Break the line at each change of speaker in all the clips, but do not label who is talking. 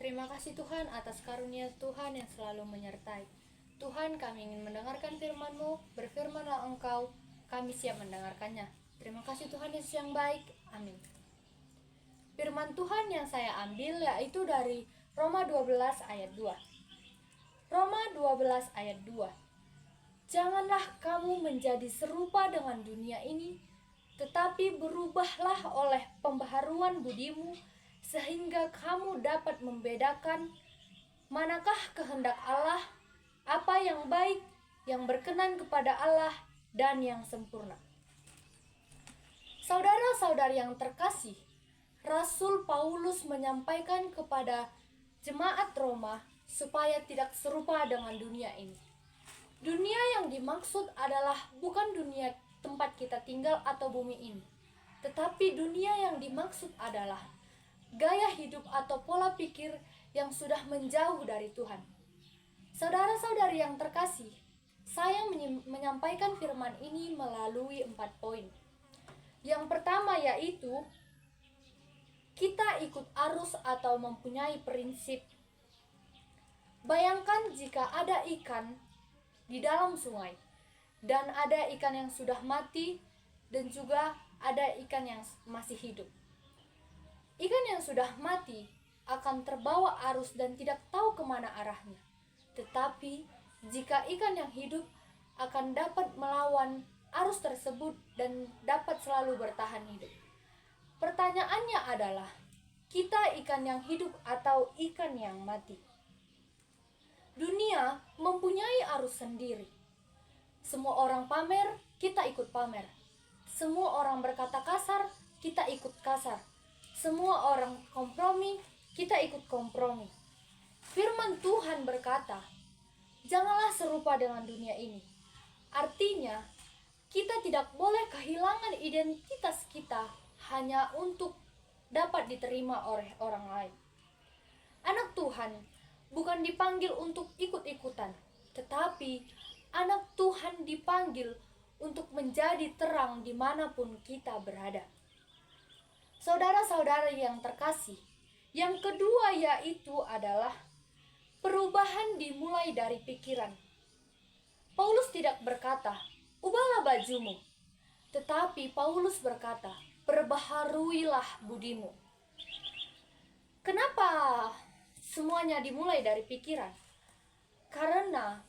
Terima kasih Tuhan atas karunia Tuhan yang selalu menyertai. Tuhan, kami ingin mendengarkan firman-Mu, berfirmanlah Engkau, kami siap mendengarkannya. Terima kasih Tuhan Yesus yang baik, amin. Firman Tuhan yang saya ambil yaitu dari Roma 12 ayat 2. Roma 12 ayat 2. Janganlah kamu menjadi serupa dengan dunia ini, tetapi berubahlah oleh pembaharuan budimu, sehingga kamu dapat membedakan manakah kehendak Allah, apa yang baik, yang berkenan kepada Allah, dan yang sempurna. Saudara-saudari yang terkasih, Rasul Paulus menyampaikan kepada jemaat Roma supaya tidak serupa dengan dunia ini. Dunia yang dimaksud adalah bukan dunia tempat kita tinggal atau bumi ini, tetapi dunia yang dimaksud adalah gaya hidup atau pola pikir yang sudah menjauh dari Tuhan. Saudara-saudari yang terkasih, saya menyampaikan firman ini melalui 4 poin. Yang pertama yaitu kita ikut arus atau mempunyai prinsip. Bayangkan jika ada ikan di dalam sungai dan ada ikan yang sudah mati dan juga ada ikan yang masih hidup. Ikan yang sudah mati akan terbawa arus dan tidak tahu kemana arahnya. Tetapi jika ikan yang hidup akan dapat melawan arus tersebut dan dapat selalu bertahan hidup. Pertanyaannya adalah, kita ikan yang hidup atau ikan yang mati? Dunia mempunyai arus sendiri. Semua orang pamer, kita ikut pamer. Semua orang berkata kasar, kita ikut kasar. Semua orang kompromi, kita ikut kompromi. Firman Tuhan berkata, janganlah serupa dengan dunia ini. Artinya, kita tidak boleh kehilangan identitas kita hanya untuk dapat diterima oleh orang lain. Anak Tuhan bukan dipanggil untuk ikut-ikutan, tetapi anak Tuhan dipanggil untuk menjadi terang dimanapun kita berada. Saudara-saudara yang terkasih, yang kedua yaitu adalah perubahan dimulai dari pikiran. Paulus tidak berkata, ubahlah bajumu, tetapi Paulus berkata, perbaharuilah budimu. Kenapa semuanya dimulai dari pikiran? Karena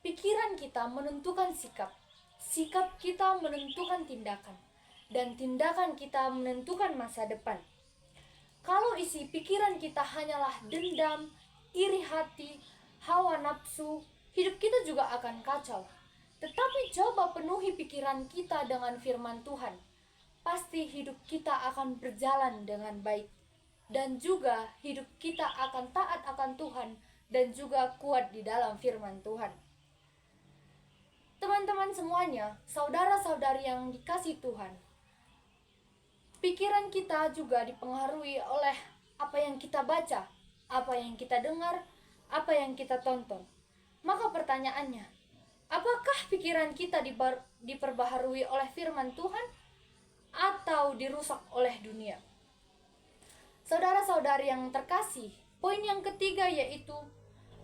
pikiran kita menentukan sikap, sikap kita menentukan tindakan, dan tindakan kita menentukan masa depan. Kalau isi pikiran kita hanyalah dendam, iri hati, hawa nafsu, hidup kita juga akan kacau. Tetapi coba penuhi pikiran kita dengan firman Tuhan. Pasti hidup kita akan berjalan dengan baik. Dan juga hidup kita akan taat akan Tuhan dan juga kuat di dalam firman Tuhan. Teman-teman semuanya, saudara-saudari yang dikasihi Tuhan, pikiran kita juga dipengaruhi oleh apa yang kita baca, apa yang kita dengar, apa yang kita tonton. Maka pertanyaannya, apakah pikiran kita diperbaharui oleh firman Tuhan atau dirusak oleh dunia? Saudara-saudari yang terkasih, poin yang ketiga yaitu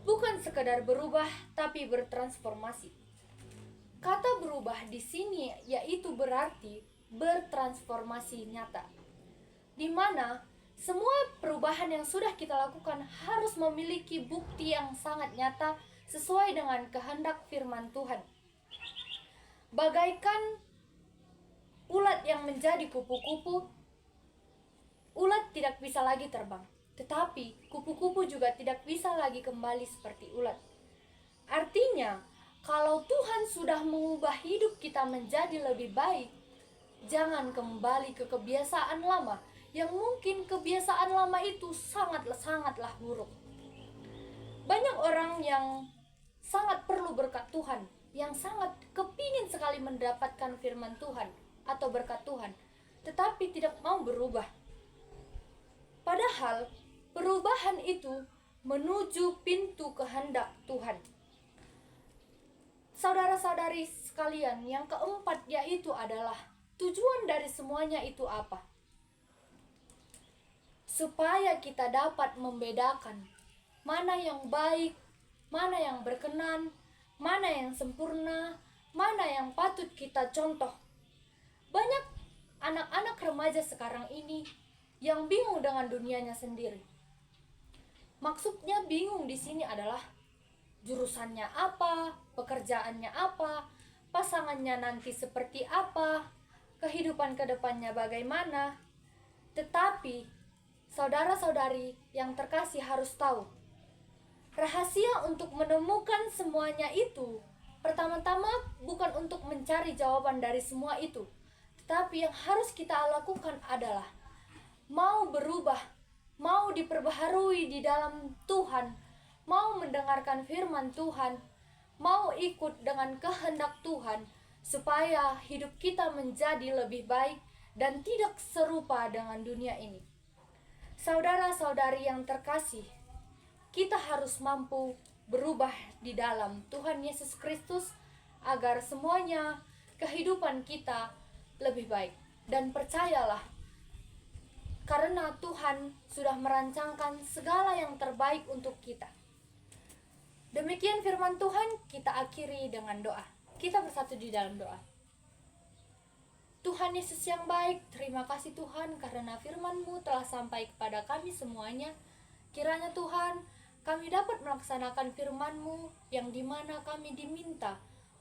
bukan sekadar berubah tapi bertransformasi. Kata berubah di sini yaitu berarti bertransformasi nyata, di mana semua perubahan yang sudah kita lakukan harus memiliki bukti yang sangat nyata sesuai dengan kehendak firman Tuhan. Bagaikan ulat yang menjadi kupu-kupu, ulat tidak bisa lagi terbang, tetapi kupu-kupu juga tidak bisa lagi kembali seperti ulat. Artinya, kalau Tuhan sudah mengubah hidup kita menjadi lebih baik, jangan kembali ke kebiasaan lama, yang mungkin kebiasaan lama itu sangatlah buruk. Banyak orang yang sangat perlu berkat Tuhan, yang sangat kepingin sekali mendapatkan firman Tuhan atau berkat Tuhan, tetapi tidak mau berubah. Padahal perubahan itu menuju pintu kehendak Tuhan. Saudara-saudari sekalian, yang keempat yaitu adalah tujuan dari semuanya itu apa? supaya kita dapat membedakan mana yang baik, mana yang berkenan, mana yang sempurna, mana yang patut kita contoh. Banyak anak-anak remaja sekarang ini yang bingung dengan dunianya sendiri. Maksudnya bingung di sini adalah jurusannya apa, pekerjaannya apa, pasangannya nanti seperti apa, kehidupan kedepannya bagaimana. Tetapi saudara-saudari yang terkasih harus tahu, rahasia untuk menemukan semuanya itu pertama-tama bukan untuk mencari jawaban dari semua itu, tetapi yang harus kita lakukan adalah mau berubah, mau diperbaharui di dalam Tuhan, mau mendengarkan firman Tuhan, mau ikut dengan kehendak Tuhan, supaya hidup kita menjadi lebih baik dan tidak serupa dengan dunia ini. Saudara-saudari yang terkasih, kita harus mampu berubah di dalam Tuhan Yesus Kristus agar semuanya kehidupan kita lebih baik. Dan percayalah, karena Tuhan sudah merancangkan segala yang terbaik untuk kita. Demikian firman Tuhan, kita akhiri dengan doa. Kita bersatu di dalam doa. Tuhan Yesus yang baik, terima kasih Tuhan karena firman-Mu telah sampai kepada kami semuanya. Kiranya Tuhan, kami dapat melaksanakan firman-Mu yang dimana kami diminta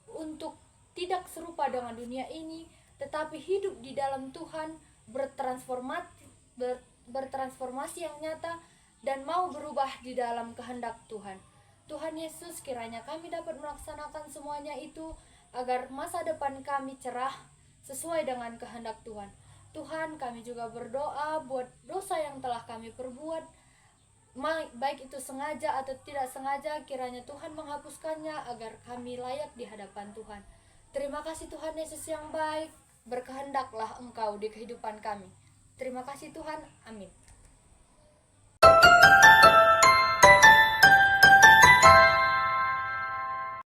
untuk tidak serupa dengan dunia ini, tetapi hidup di dalam Tuhan, bertransformasi yang nyata, dan mau berubah di dalam kehendak Tuhan. Tuhan Yesus, kiranya kami dapat melaksanakan semuanya itu agar masa depan kami cerah sesuai dengan kehendak Tuhan. Tuhan, kami juga berdoa buat dosa yang telah kami perbuat, baik itu sengaja atau tidak sengaja, kiranya Tuhan menghapuskannya agar kami layak di hadapan Tuhan. Terima kasih Tuhan Yesus yang baik, berkehendaklah Engkau di kehidupan kami. Terima kasih Tuhan, amin.